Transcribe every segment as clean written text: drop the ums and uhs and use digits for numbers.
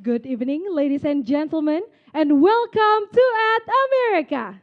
Good evening, ladies and gentlemen, and welcome to At America.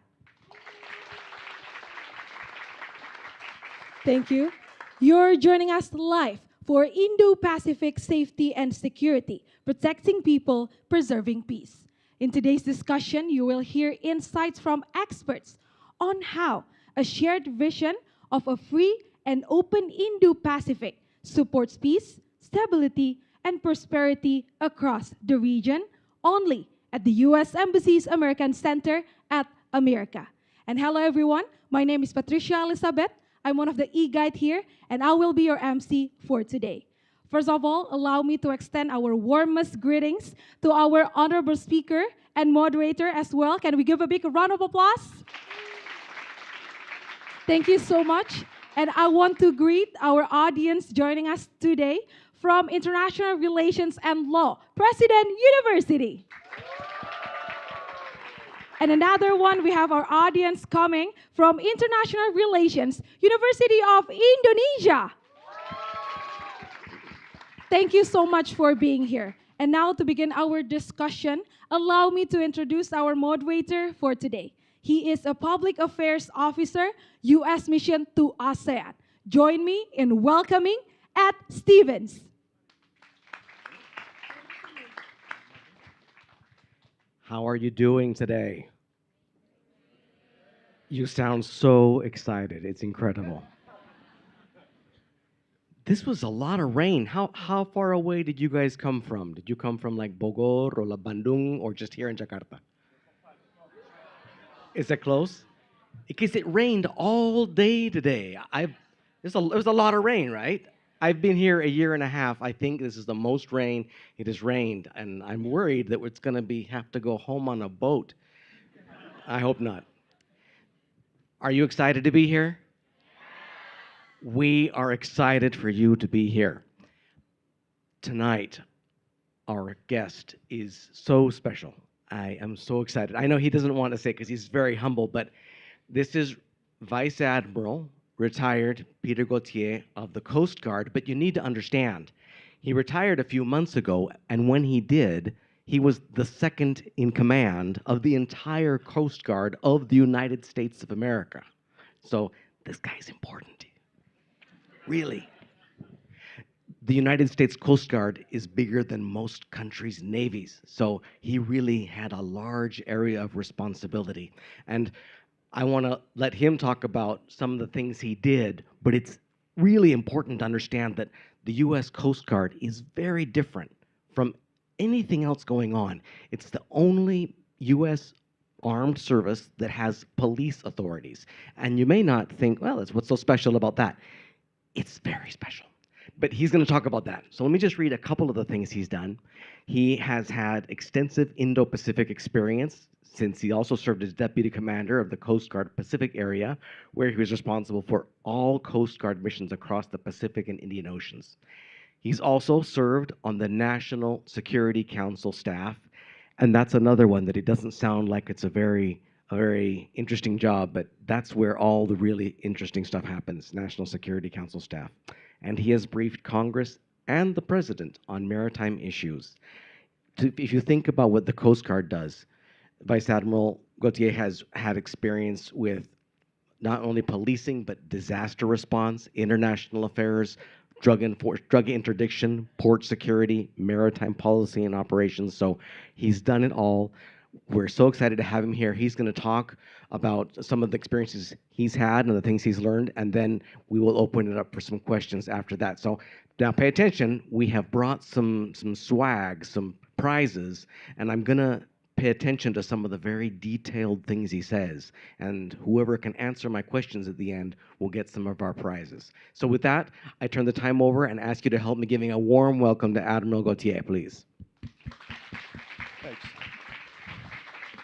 Thank you. You're joining us live for Indo-Pacific safety and security, protecting people, preserving peace. In today's discussion, you will hear insights from experts on how a shared vision of a free and open Indo-Pacific supports peace, stability, and prosperity across the region only at the U.S. Embassy's American Center at America. And hello, everyone. My name is Patricia Elizabeth. I'm one of the e-guide here, and I will be your MC for today. First of all, allow me to extend our warmest greetings to our honorable speaker and moderator as well. Can we give a big round of applause? Thank you so much. And I want to greet our audience joining us today from International Relations and Law, President University. And another one, we have our audience coming from International Relations, University of Indonesia. Thank you so much for being here. And now to begin our discussion, allow me to introduce our moderator for today. He is a Public Affairs Officer, U.S. Mission to ASEAN. Join me in welcoming Ed Stevens. How are you doing today? You sound so excited. It's incredible. This was a lot of rain. How far away did you guys come from? Did you come from like Bogor or La Bandung or just here in Jakarta? Is it close? Because it rained all day today. It was a lot of rain, right? I've been here a year and a half. I think this is the most rain it has rained, and I'm worried that it's going to have to go home on a boat. I hope not. Are you excited to be here? We are excited for you to be here. Tonight, our guest is so special. I am so excited. I know he doesn't want to say because he's very humble, but this is Vice Admiral, retired Peter Gautier of the Coast Guard. But you need to understand, he retired a few months ago, and when he did, he was the second in command of the entire Coast Guard of the United States of America. So this guy's important. Really. The United States Coast Guard is bigger than most countries' navies. So he really had a large area of responsibility. And I want to let him talk about some of the things he did, but it's really important to understand that the U.S. Coast Guard is very different from anything else going on. It's the only U.S. armed service that has police authorities. And you may not think, well, what's so special about that? It's very special. But he's going to talk about that. So let me just read a couple of the things he's done. He has had extensive Indo-Pacific experience since he also served as Deputy Commander of the Coast Guard Pacific area, where he was responsible for all Coast Guard missions across the Pacific and Indian Oceans. He's also served on the National Security Council staff, and that's another one that it doesn't sound like it's a very interesting job, but that's where all the really interesting stuff happens, National Security Council staff. And he has briefed Congress and the President on maritime issues. If you think about what the Coast Guard does, Vice Admiral Gautier has had experience with not only policing, but disaster response, international affairs, drug interdiction, port security, maritime policy and operations. So he's done it all. We're so excited to have him here. He's going to talk about some of the experiences he's had and the things he's learned, and then we will open it up for some questions after that. So now pay attention. We have brought some swag, some prizes, and I'm going to pay attention to some of the very detailed things he says. And whoever can answer my questions at the end will get some of our prizes. So with that, I turn the time over and ask you to help me giving a warm welcome to Admiral Gautier, please. Thanks.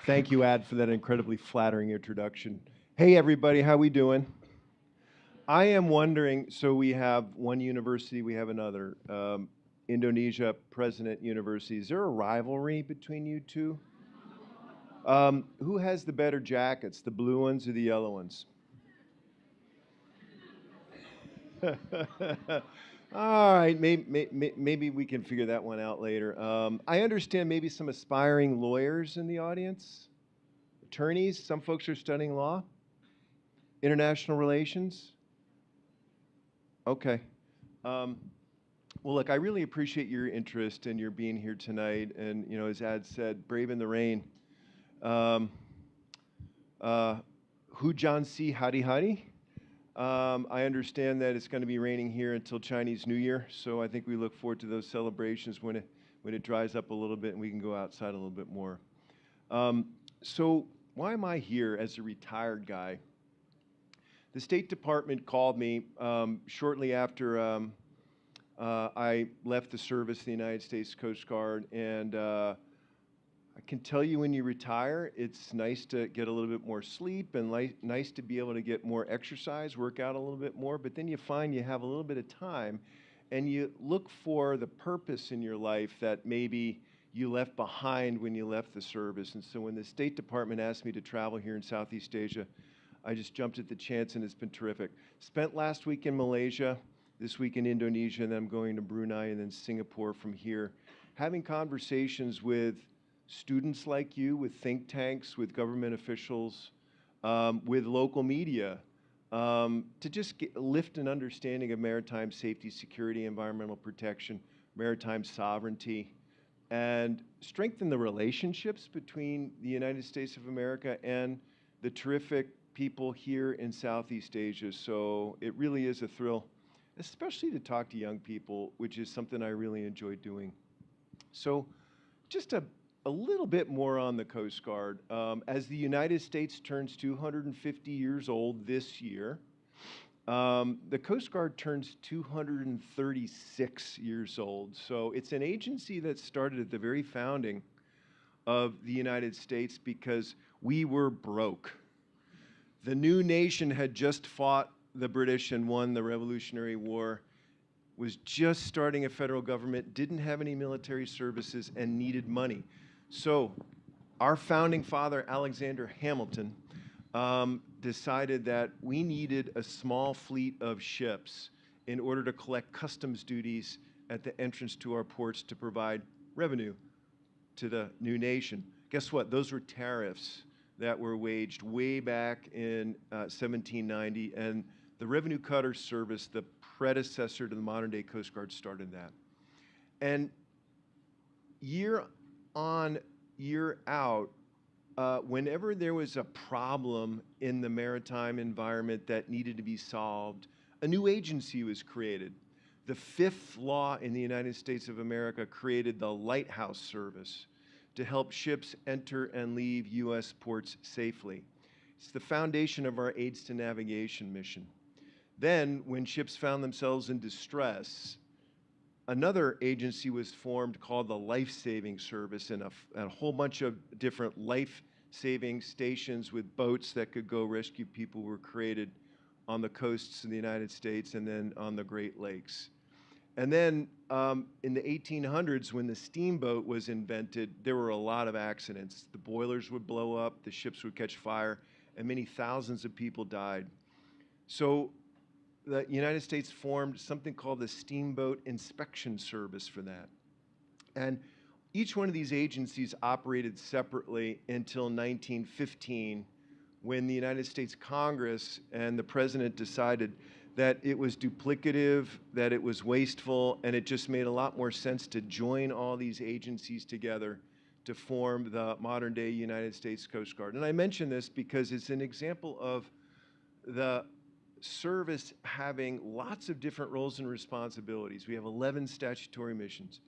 Thank you, Ad, for that incredibly flattering introduction. Hey, everybody, how we doing? I am wondering, so we have one university, we have another. Indonesia President University. Is there a rivalry between you two? Who has the better jackets, the blue ones or the yellow ones? All right, maybe we can figure that one out later. I understand maybe some aspiring lawyers in the audience, attorneys. Some folks are studying law, international relations. Okay. Um, well, look, I really appreciate your interest and your being here tonight. And as Ad said, brave in the rain. Um, Hu Jan Si Hadi Hadi. I understand that it's going to be raining here until Chinese New Year, so I think we look forward to those celebrations when it dries up a little bit and we can go outside a little bit more. So why am I here as a retired guy? The State Department called me shortly after I left the service of the United States Coast Guard, and I can tell you when you retire, it's nice to get a little bit more sleep and nice to be able to get more exercise, work out a little bit more, but then you find you have a little bit of time and you look for the purpose in your life that maybe you left behind when you left the service. And so when the State Department asked me to travel here in Southeast Asia, I just jumped at the chance and it's been terrific. Spent last week in Malaysia, this week in Indonesia, and then I'm going to Brunei and then Singapore from here, having conversations with students like you, with think tanks, with government officials, with local media, to just lift an understanding of maritime safety, security, environmental protection, maritime sovereignty, and strengthen the relationships between the United States of America and the terrific people here in Southeast Asia. So it really is a thrill, especially to talk to young people, which is something I really enjoy doing. So just a little bit more on the Coast Guard. As the United States turns 250 years old this year, the Coast Guard turns 236 years old. So it's an agency that started at the very founding of the United States because we were broke. The new nation had just fought the British and won the Revolutionary War, was just starting a federal government, didn't have any military services, and needed money. So our founding father, Alexander Hamilton, decided that we needed a small fleet of ships in order to collect customs duties at the entrance to our ports to provide revenue to the new nation. Guess what? Those were tariffs that were waged way back in 1790, and the Revenue Cutter Service, the predecessor to the modern-day Coast Guard, started that. And year on, year out, whenever there was a problem in the maritime environment that needed to be solved, a new agency was created. The fifth law in the United States of America created the Lighthouse Service to help ships enter and leave U.S. ports safely. It's the foundation of our AIDS to Navigation mission. Then, when ships found themselves in distress, another agency was formed called the Life-Saving Service, and a whole bunch of different life-saving stations with boats that could go rescue people were created on the coasts of the United States and then on the Great Lakes. And then in the 1800s, when the steamboat was invented, there were a lot of accidents. The boilers would blow up, the ships would catch fire, and many thousands of people died. So the United States formed something called the Steamboat Inspection Service for that. And each one of these agencies operated separately until 1915, when the United States Congress and the President decided that it was duplicative, that it was wasteful, and it just made a lot more sense to join all these agencies together to form the modern-day United States Coast Guard. And I mention this because it's an example of the service having lots of different roles and responsibilities. We have 11 statutory missions,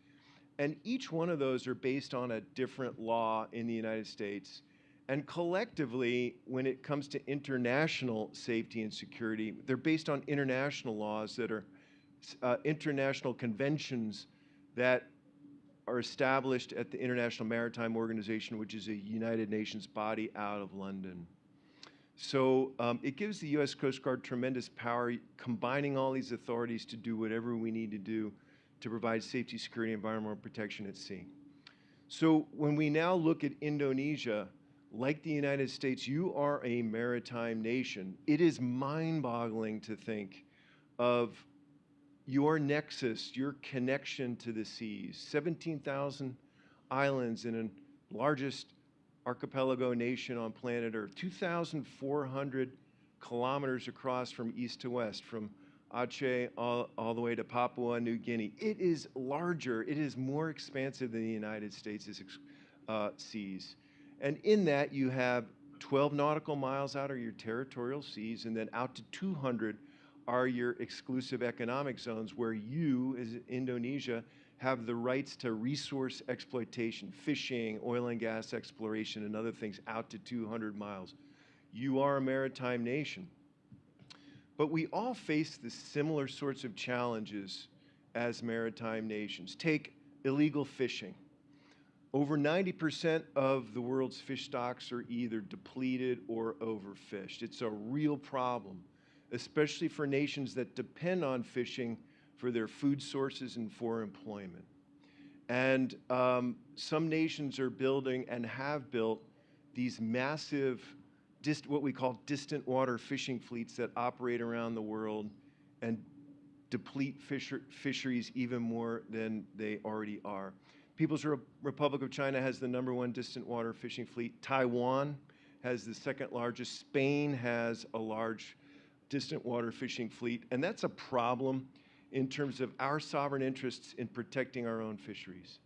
and each one of those are based on a different law in the United States. And collectively, when it comes to international safety and security, they're based on international laws that are international conventions that are established at the International Maritime Organization, which is a United Nations body out of London. So it gives the U.S. Coast Guard tremendous power, combining all these authorities to do whatever we need to do to provide safety, security, and environmental protection at sea. So when we now look at Indonesia, like the United States, you are a maritime nation. It is mind-boggling to think of your nexus, your connection to the seas. 17,000 islands in the largest archipelago nation on planet Earth, 2,400 kilometers across from east to west, from Aceh all the way to Papua New Guinea. It is larger, it is more expansive than the United States' seas. And in that, you have 12 nautical miles out are your territorial seas, and then out to 200 are your exclusive economic zones where you, as Indonesia, have the rights to resource exploitation, fishing, oil and gas exploration, and other things out to 200 miles. You are a maritime nation. But we all face the similar sorts of challenges as maritime nations. Take illegal fishing. Over 90% of the world's fish stocks are either depleted or overfished. It's a real problem, especially for nations that depend on fishing for their food sources and for employment. And some nations are building and have built these massive, what we call distant water fishing fleets that operate around the world and deplete fisheries even more than they already are. People's Republic of China has the #1 distant water fishing fleet. Taiwan has the second largest. Spain has a large distant water fishing fleet. And that's a problem in terms of our sovereign interests in protecting our own fisheries.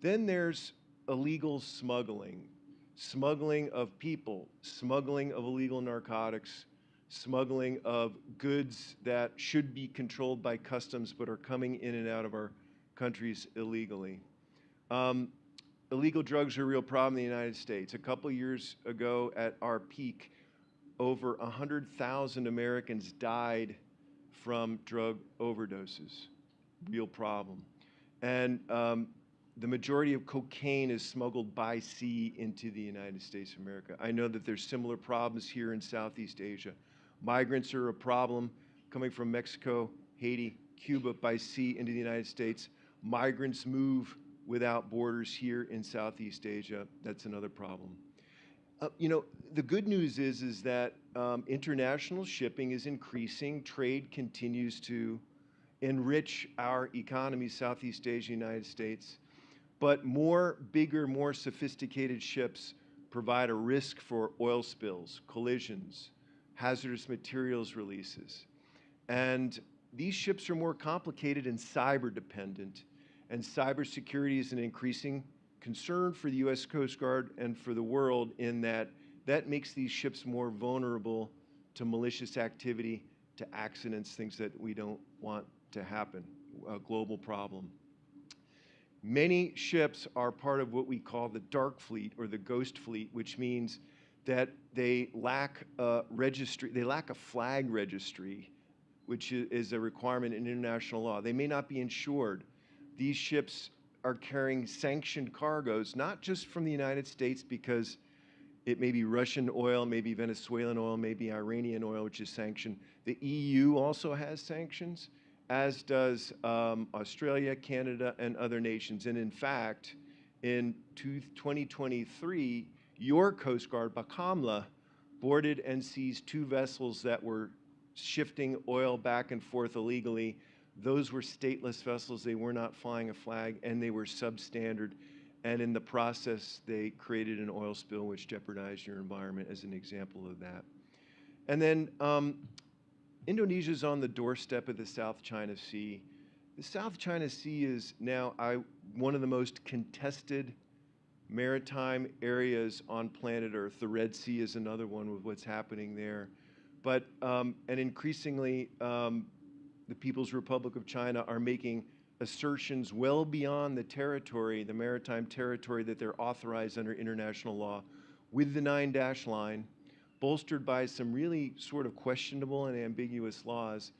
Then there's illegal smuggling, smuggling of people, smuggling of illegal narcotics, smuggling of goods that should be controlled by customs but are coming in and out of our countries illegally. Illegal drugs are a real problem in the United States. A couple years ago at our peak, over 100,000 Americans died from drug overdoses. Real problem. And the majority of cocaine is smuggled by sea into the United States of America. I know that there's similar problems here in Southeast Asia. Migrants are a problem coming from Mexico, Haiti, Cuba by sea into the United States. Migrants move without borders here in Southeast Asia. That's another problem. You know, the good news is that international shipping is increasing. Trade continues to enrich our economy, Southeast Asia, United States. But more bigger, more sophisticated ships provide a risk for oil spills, collisions, hazardous materials releases. And these ships are more complicated and cyber dependent. And cybersecurity is an increasing concern for the U.S. Coast Guard and for the world in that makes these ships more vulnerable to malicious activity, to accidents, things that we don't want to happen, a global problem. Many ships are part of what we call the dark fleet or the ghost fleet, which means that they lack a registry, they lack a flag registry, which is a requirement in international law. They may not be insured. These ships are carrying sanctioned cargoes, not just from the United States because it may be Russian oil, maybe Venezuelan oil, maybe Iranian oil, which is sanctioned. The EU also has sanctions, as does Australia, Canada, and other nations. And in fact, in 2023, your Coast Guard, Bakamla, boarded and seized 2 vessels that were shifting oil back and forth illegally. Those were stateless vessels. They were not flying a flag, and they were substandard. And in the process, they created an oil spill which jeopardized your environment as an example of that. And then Indonesia's on the doorstep of the South China Sea. The South China Sea is now one of the most contested maritime areas on planet Earth. The Red Sea is another one with what's happening there. But, and increasingly, the People's Republic of China are making assertions well beyond the territory, the maritime territory that they're authorized under international law with the 9-dash line, bolstered by some really sort of questionable and ambiguous laws.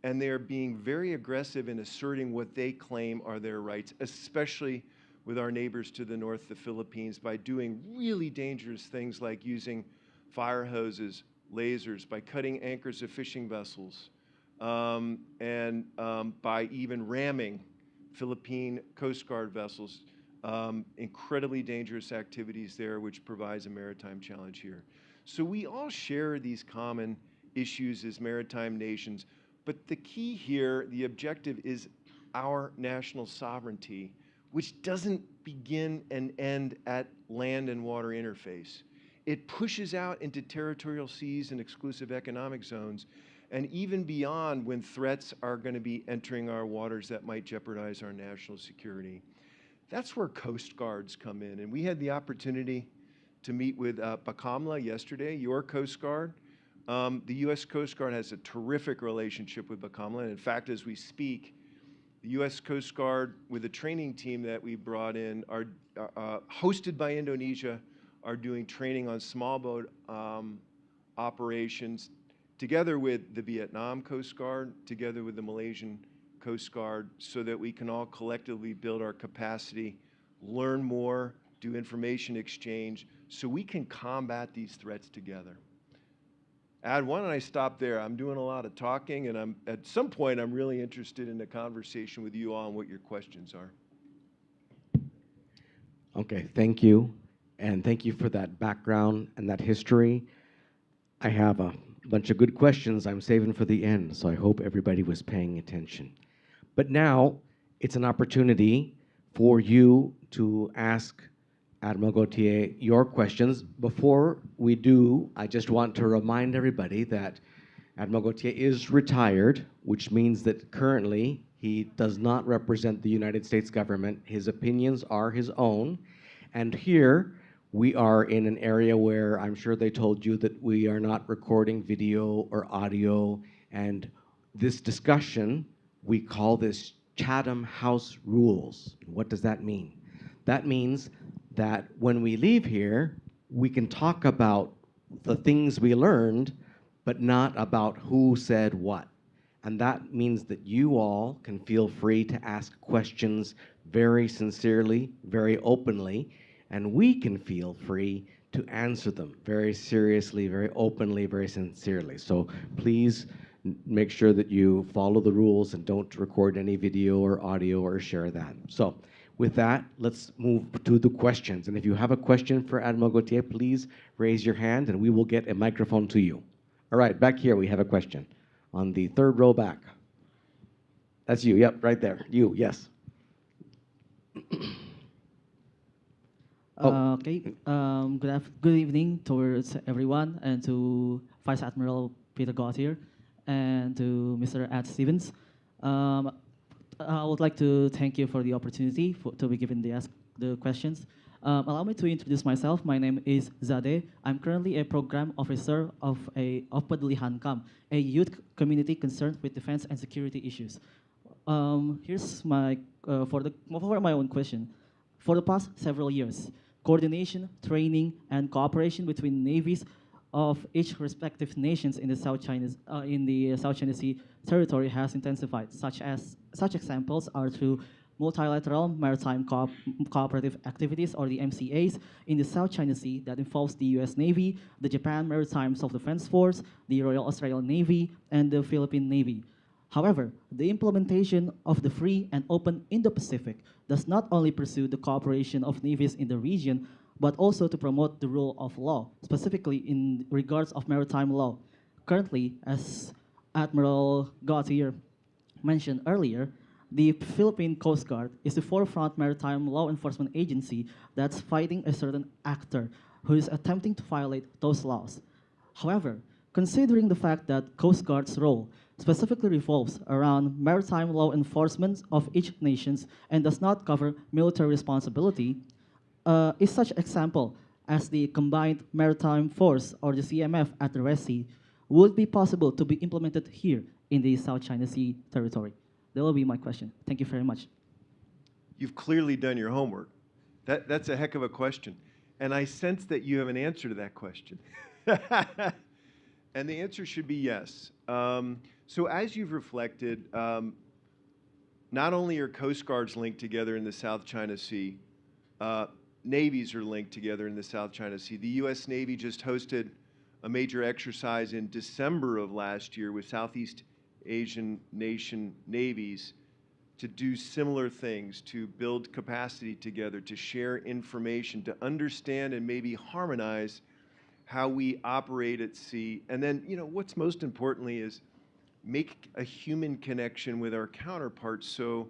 And they're being very aggressive in asserting what they claim are their rights, especially with our neighbors to the north, the Philippines, by doing really dangerous things like using fire hoses, lasers, by cutting anchors of fishing vessels, and by even ramming Philippine Coast Guard vessels. Incredibly dangerous activities there, which provides a maritime challenge here. So we all share these common issues as maritime nations, But the key here, the objective is our national sovereignty, which doesn't begin and end at land and water interface. It pushes out into territorial seas and exclusive economic zones, and even beyond when threats are going to be entering our waters that might jeopardize our national security. That's where Coast Guards come in. And we had the opportunity to meet with Bakamla yesterday, your Coast Guard. The U.S. Coast Guard has a terrific relationship with Bakamla. And in fact, as we speak, the U.S. Coast Guard, with a training team that we brought in, are hosted by Indonesia, are doing training on small boat operations, together with the Vietnam Coast Guard, together with the Malaysian Coast Guard, so that we can all collectively build our capacity, learn more, do information exchange, so we can combat these threats together. Ad, why don't I stop there? I'm doing a lot of talking, and at some point I'm really interested in a conversation with you all on what your questions are. Okay, thank you. And thank you for that background and that history. I have a bunch of good questions I'm saving for the end, so I hope everybody was paying attention. But now it's an opportunity for you to ask Admiral Gautier your questions. Before we do, I just want to remind everybody that Admiral Gautier is retired, which means that currently he does not represent the United States government. His opinions are his own. And here we are in an area where I'm sure they told you that we are not recording video or audio. And this discussion, we call this Chatham House Rules. What does that mean? That means that when we leave here, we can talk about the things we learned, but not about who said what. And that means that you all can feel free to ask questions very sincerely, very openly, and we can feel free to answer them very seriously, very openly, very sincerely. So please make sure that you follow the rules and don't record any video or audio or share that. So with that, let's move to the questions. And if you have a question for Admiral Gautier, please raise your hand and we will get a microphone to you. All right, back here we have a question on the third row back. That's you, yep, right there. You, yes. Good evening towards everyone, and to Vice Admiral Peter Gautier and to Mr. Ed Stevens. I would like to thank you for the opportunity to be given the questions. Allow me to introduce myself. My name is Zadeh. I'm currently a program officer of Peduli Hankam, a youth community concerned with defense and security issues. Here's my for my own question. For the past several years, coordination, training, and cooperation between navies of each respective nations in the South China Sea territory has intensified. Such examples are through multilateral maritime cooperative activities, or the MCAs, in the South China Sea that involves the U.S. Navy, the Japan Maritime Self-Defense Force, the Royal Australian Navy, and the Philippine Navy. However, the implementation of the free and open Indo-Pacific does not only pursue the cooperation of navies in the region, but also to promote the rule of law, specifically in regards of maritime law. Currently, as Admiral Gautier mentioned earlier, the Philippine Coast Guard is the forefront maritime law enforcement agency that's fighting a certain actor who is attempting to violate those laws. However, considering the fact that Coast Guard's role specifically revolves around maritime law enforcement of each nation and does not cover military responsibility, is such example as the Combined Maritime Force, or the CMF, at the Red Sea would be possible to be implemented here in the South China Sea territory? That will be my question. Thank you very much. You've clearly done your homework. That's a heck of a question. And I sense that you have an answer to that question. And the answer should be yes. So as you've reflected, not only are Coast Guards linked together in the South China Sea, navies are linked together in the South China Sea. The U.S. Navy just hosted a major exercise in December of last year with Southeast Asian nation navies to do similar things, to build capacity together, to share information, to understand and maybe harmonize how we operate at sea. And then, what's most importantly is make a human connection with our counterparts so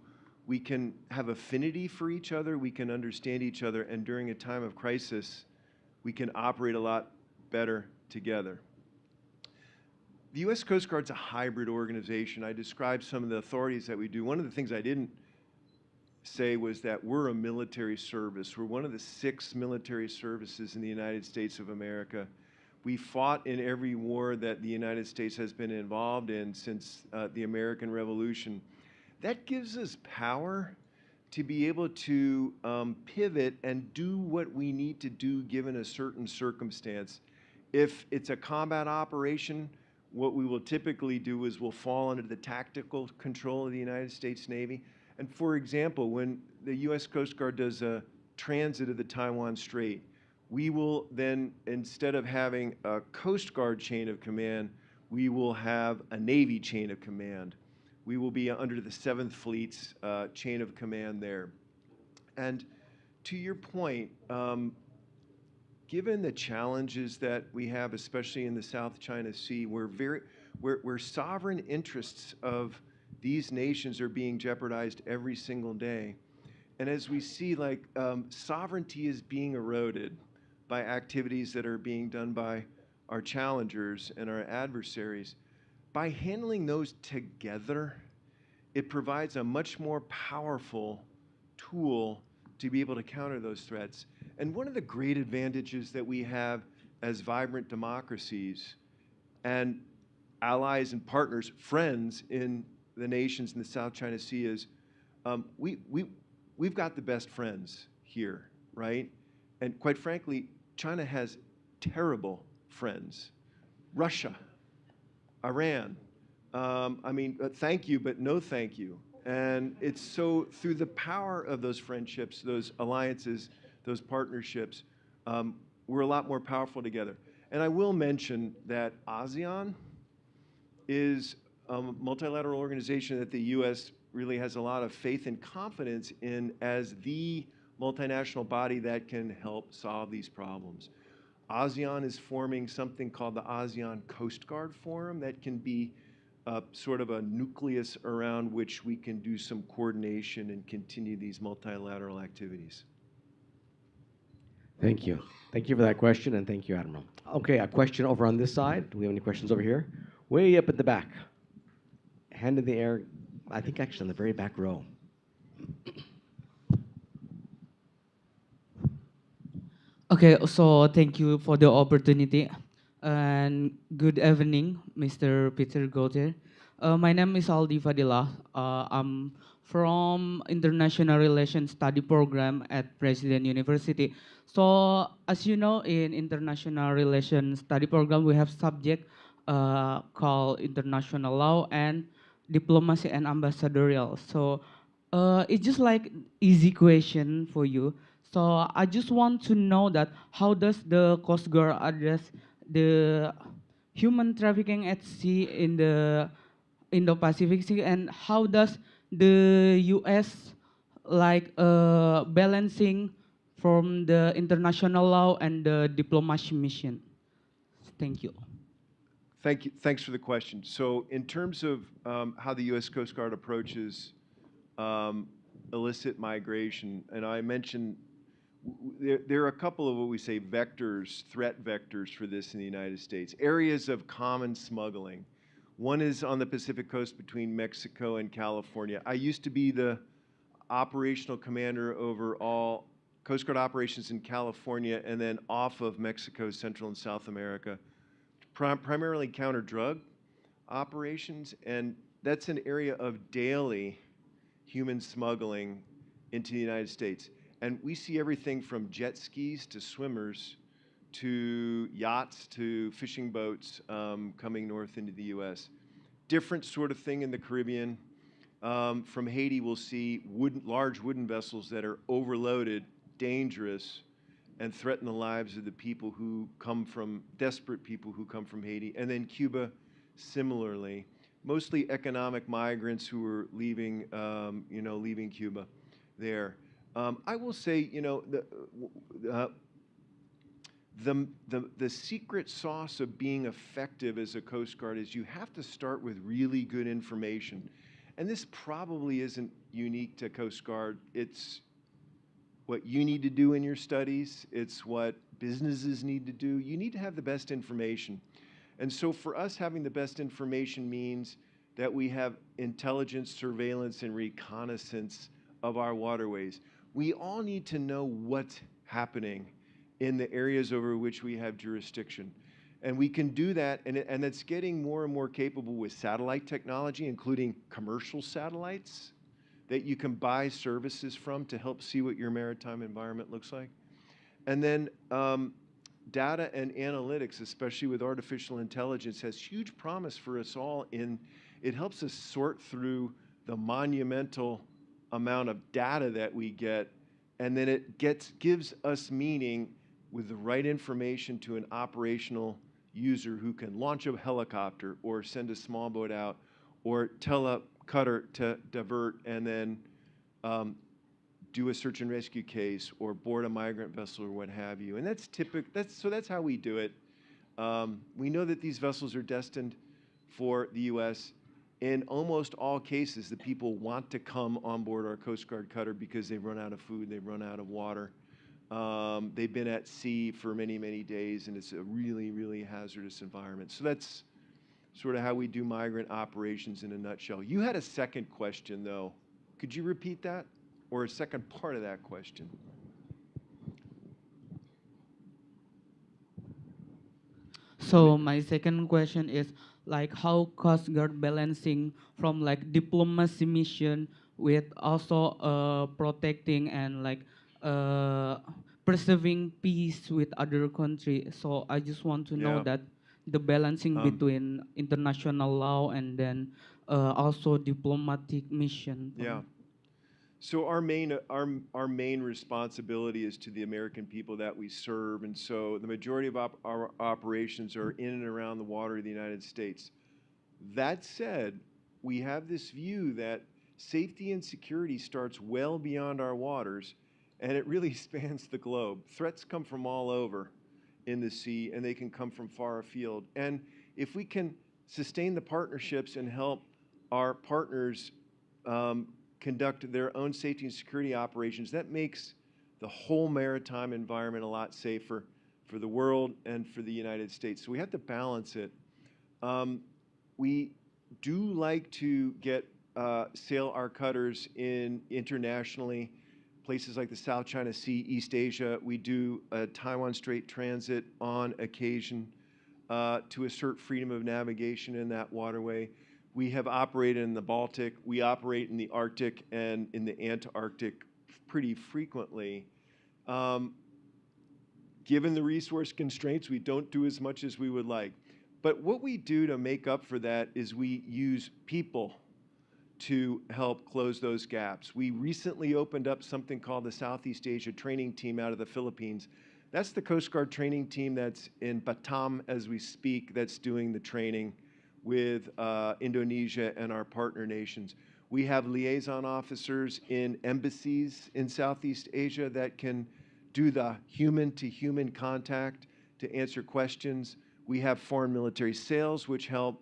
we can have affinity for each other, we can understand each other, and during a time of crisis, we can operate a lot better together. The U.S. Coast Guard's a hybrid organization. I described some of the authorities that we do. One of the things I didn't say was that we're a military service. We're one of the 6 military services in the United States of America. We fought in every war that the United States has been involved in since the American Revolution. That gives us power to be able to pivot and do what we need to do given a certain circumstance. If it's a combat operation, what we will typically do is we'll fall under the tactical control of the United States Navy. And for example, when the U.S. Coast Guard does a transit of the Taiwan Strait, we will then, instead of having a Coast Guard chain of command, we will have a Navy chain of command. We will be under the 7th Fleet's chain of command there. And to your point, given the challenges that we have, especially in the South China Sea, where sovereign interests of these nations are being jeopardized every single day. And as we see, like, sovereignty is being eroded by activities that are being done by our challengers and our adversaries. By handling those together, it provides a much more powerful tool to be able to counter those threats. And one of the great advantages that we have as vibrant democracies and allies and partners, friends in the nations in the South China Sea is we've got the best friends here, right? And quite frankly, China has terrible friends. Russia, Iran. Thank you, but no thank you. And it's so through the power of those friendships, those alliances, those partnerships, we're a lot more powerful together. And I will mention that ASEAN is a multilateral organization that the U.S. really has a lot of faith and confidence in as the multinational body that can help solve these problems. ASEAN is forming something called the ASEAN Coast Guard Forum that can be sort of a nucleus around which we can do some coordination and continue these multilateral activities. Thank you. Thank you for that question, and thank you, Admiral. Okay, a question over on this side. Do we have any questions over here? Way up at the back. Hand in the air, I think actually in the very back row. Okay, so thank you for the opportunity. And good evening, Mr. Peter Gautier. My name is Aldi Fadila. I'm from International Relations Study Program at President University. So as you know, in International Relations Study Program, we have subject called International Law and Diplomacy and Ambassadorial. So it's just like easy question for you. So I just want to know that how does the Coast Guard address the human trafficking at sea in the Indo-Pacific Sea, and how does the U.S. like balancing from the international law and the diplomacy mission? Thank you. Thank you. Thanks for the question. So in terms of how the U.S. Coast Guard approaches illicit migration, and I mentioned there are a couple of what we say vectors, threat vectors for this in the United States, areas of common smuggling. One is on the Pacific coast between Mexico and California. I used to be the operational commander over all Coast Guard operations in California and then off of Mexico, Central and South America, primarily counter drug operations, and that's an area of daily human smuggling into the United States. And we see everything from jet skis to swimmers to yachts to fishing boats coming north into the U.S. Different sort of thing in the Caribbean. From Haiti, we'll see large wooden vessels that are overloaded, dangerous, and threaten the lives of the people who come from, desperate people who come from Haiti. And then Cuba, similarly. Mostly economic migrants who are leaving, leaving Cuba there. I will say, The secret sauce of being effective as a Coast Guard is you have to start with really good information. And this probably isn't unique to Coast Guard. It's what you need to do in your studies. It's what businesses need to do. You need to have the best information. And so for us, having the best information means that we have intelligence, surveillance, and reconnaissance of our waterways. We all need to know what's happening in the areas over which we have jurisdiction. And we can do that, and it's getting more and more capable with satellite technology, including commercial satellites that you can buy services from to help see what your maritime environment looks like. And then data and analytics, especially with artificial intelligence, has huge promise for us all in it helps us sort through the monumental amount of data that we get, and then it gives us meaning with the right information to an operational user who can launch a helicopter or send a small boat out or tell a cutter to divert and then do a search and rescue case or board a migrant vessel or what have you. And that's typical. So that's how we do it. We know that these vessels are destined for the U.S. In almost all cases, the people want to come on board our Coast Guard cutter because they've run out of food, they've run out of water. They've been at sea for many, many days, and it's a really, really hazardous environment. So that's sort of how we do migrant operations in a nutshell. You had a second question, though. Could you repeat that? Or a second part of that question? So my second question is like how Coast Guard balancing from like diplomacy mission with also protecting and like preserving peace with other country. So I just want to know Yeah. that the balancing between international law and then also diplomatic mission. Yeah. So our main responsibility is to the American people that we serve, and so the majority of our operations are in and around the water of the United States. That said, we have this view that safety and security starts well beyond our waters, and it really spans the globe. Threats come from all over in the sea, and they can come from far afield. And if we can sustain the partnerships and help our partners conduct their own safety and security operations, that makes the whole maritime environment a lot safer for the world and for the United States. So we have to balance it. We do like to sail our cutters internationally, places like the South China Sea, East Asia. We do a Taiwan Strait transit on occasion to assert freedom of navigation in that waterway. We have operated in the Baltic. We operate in the Arctic and in the Antarctic pretty frequently. Given the resource constraints, we don't do as much as we would like. But what we do to make up for that is we use people to help close those gaps. We recently opened up something called the Southeast Asia Training Team out of the Philippines. That's the Coast Guard training team that's in Batam as we speak, that's doing the training with Indonesia and our partner nations. We have liaison officers in embassies in Southeast Asia that can do the human-to-human contact to answer questions. We have foreign military sales, which help,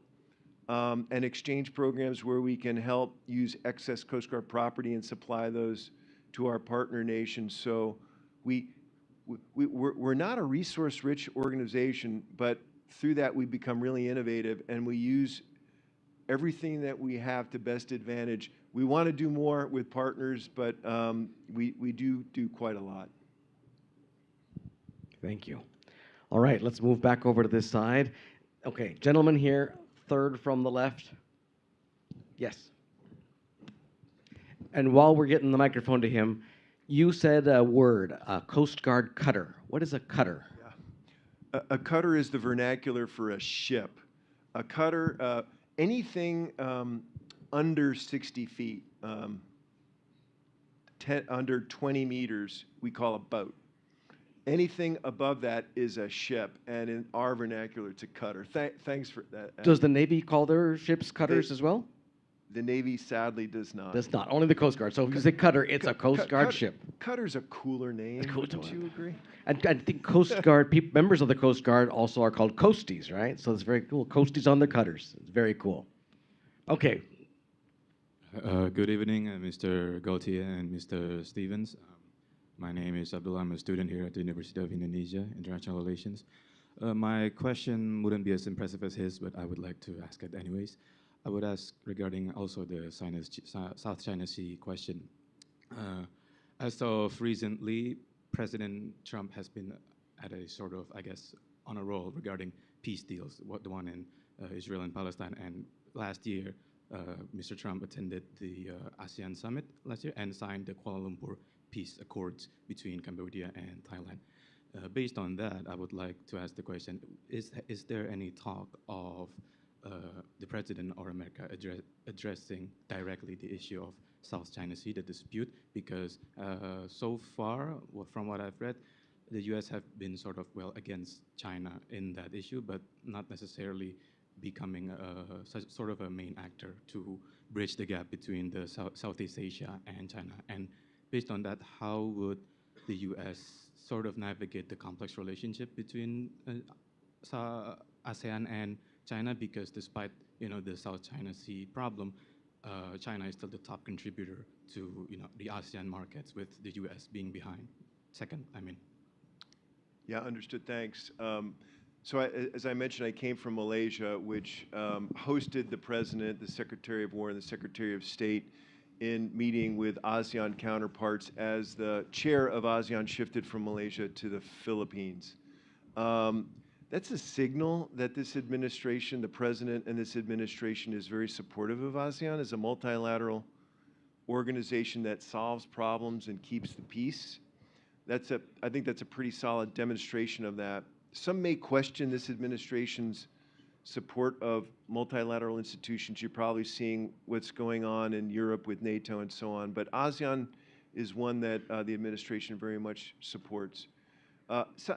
and exchange programs where we can help use excess Coast Guard property and supply those to our partner nations. So we're not a resource-rich organization, but through that, we become really innovative, and we use everything that we have to best advantage. We want to do more with partners, but we do quite a lot. Thank you. All right, let's move back over to this side. Okay, gentleman here, third from the left. Yes. And while we're getting the microphone to him, you said a word, a Coast Guard cutter. What is a cutter? A cutter is the vernacular for a ship. A cutter, anything under 60 feet, under 20 meters, we call a boat. Anything above that is a ship, and in our vernacular, it's a cutter. Thanks for that. Does the Navy call their ships cutters as well? The Navy sadly does not. Does not. Only the Coast Guard. So if you say cutter, it's a Coast Guard ship. Cutter's a cooler name, Cool, wouldn't totally. you agree? And I think Coast Guard members of the Coast Guard also are called coasties, right? So it's very cool. Coasties on their cutters. It's very cool. Okay. Good evening, Mr. Gautier and Mr. Stevens. My name is Abdullah. I'm a student here at the University of Indonesia, International Relations. My question wouldn't be as impressive as his, but I would like to ask it anyways. I would ask regarding also the South China Sea question. As of recently, President Trump has been at a sort of, I guess, on a roll regarding peace deals, the one in Israel and Palestine. And last year, Mr. Trump attended the ASEAN summit last year and signed the Kuala Lumpur peace accords between Cambodia and Thailand. Based on that, I would like to ask the question, is there any talk of the President or America addressing directly the issue of South China Sea, the dispute? Because so far, from what I've read, the US have been sort of, against China in that issue, but not necessarily becoming sort of a main actor to bridge the gap between the Southeast Asia and China. And based on that, how would the US sort of navigate the complex relationship between ASEAN and China? Because despite the South China Sea problem, China is still the top contributor to the ASEAN markets, with the US being behind. Second, I mean. Yeah, understood. Thanks. So as I mentioned, I came from Malaysia, which hosted the President, the Secretary of War, and the Secretary of State in meeting with ASEAN counterparts as the chair of ASEAN shifted from Malaysia to the Philippines. That's a signal that this administration, the President and this administration, is very supportive of ASEAN as a multilateral organization that solves problems and keeps the peace. I think that's a pretty solid demonstration of that. Some may question this administration's support of multilateral institutions. You're probably seeing what's going on in Europe with NATO and so on. But ASEAN is one that the administration very much supports.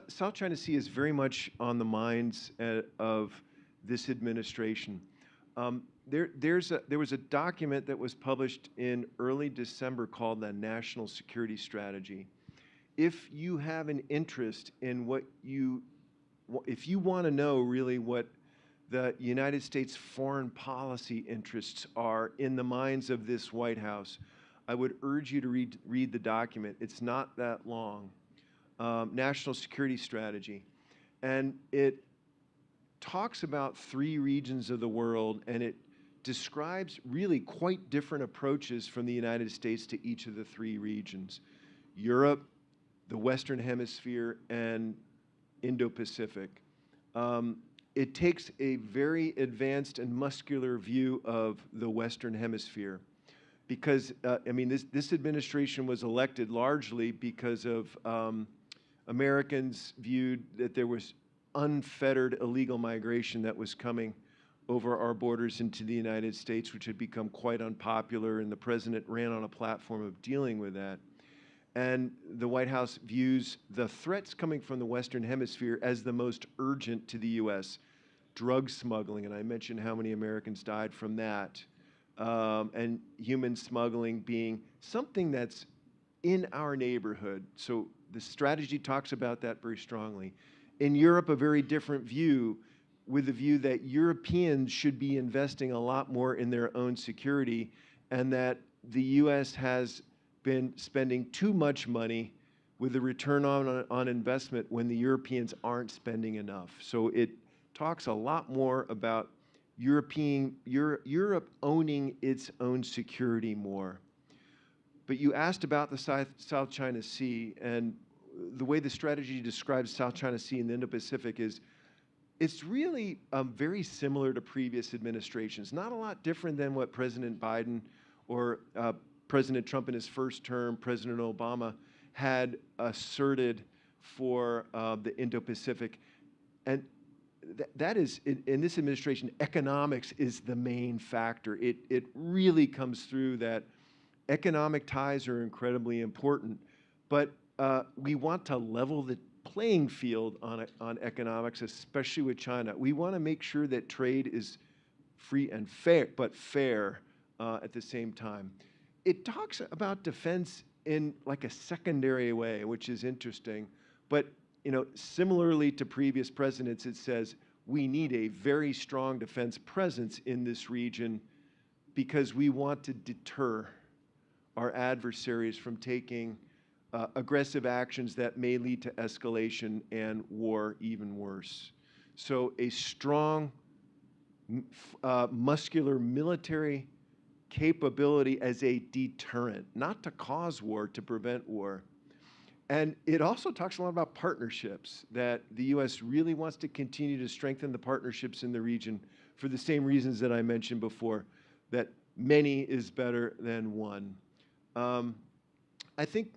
South China Sea is very much on the minds of this administration. There was a document that was published in early December called the National Security Strategy. If you have an interest in if you want to know really what the United States foreign policy interests are in the minds of this White House, I would urge you to read the document. It's not that long. National Security Strategy. And it talks about 3 regions of the world, and it describes really quite different approaches from the United States to each of the 3 regions: Europe, the Western Hemisphere, and Indo-Pacific. It takes a very advanced and muscular view of the Western Hemisphere because, this administration was elected largely because of Americans viewed that there was unfettered illegal migration that was coming over our borders into the United States, which had become quite unpopular, and the President ran on a platform of dealing with that. And the White House views the threats coming from the Western Hemisphere as the most urgent to the U.S. Drug smuggling, and I mentioned how many Americans died from that, and human smuggling being something that's in our neighborhood. So the strategy talks about that very strongly. In Europe, a very different view, with the view that Europeans should be investing a lot more in their own security, and that the U.S. has been spending too much money with the return on investment when the Europeans aren't spending enough. So it talks a lot more about Europe owning its own security more. But you asked about the South China Sea, and the way the strategy describes South China Sea and the Indo-Pacific is it's really very similar to previous administrations. Not a lot different than what President Biden or President Trump in his first term, President Obama had asserted for the Indo-Pacific. And that is, in this administration, economics is the main factor. It really comes through that economic ties are incredibly important, but we want to level the playing field on economics, especially with China. We want to make sure that trade is free and fair, but fair at the same time. It talks about defense in like a secondary way, which is interesting. But similarly to previous presidents, it says we need a very strong defense presence in this region because we want to deter our adversaries from taking aggressive actions that may lead to escalation and war even worse. So a strong, muscular military capability as a deterrent, not to cause war, to prevent war. And it also talks a lot about partnerships, that the U.S. really wants to continue to strengthen the partnerships in the region for the same reasons that I mentioned before, that many is better than one. I think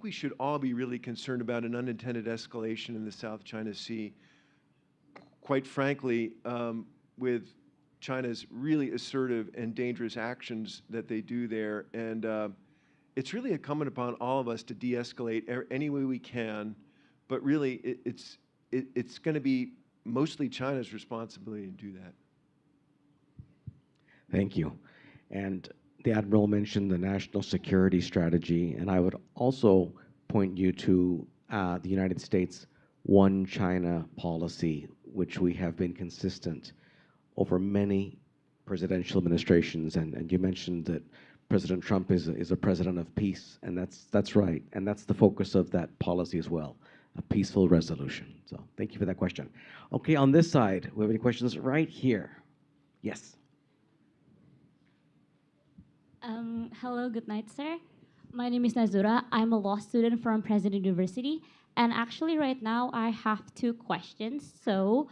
we should all be really concerned about an unintended escalation in the South China Sea. Quite frankly, with China's really assertive and dangerous actions that they do there. And it's really incumbent upon all of us to de-escalate any way we can. But really, it's going to be mostly China's responsibility to do that. Thank you. And the Admiral mentioned the national security strategy, and I would also point you to the United States One China policy, which we have been consistent over many presidential administrations, and you mentioned that President Trump is a president of peace, and that's right, and that's the focus of that policy as well, a peaceful resolution. So thank you for that question. Okay, on this side, we have any questions right here? Yes. Hello, good night, sir. My name is Nazura. I'm a law student from President University, and actually right now I have two questions. So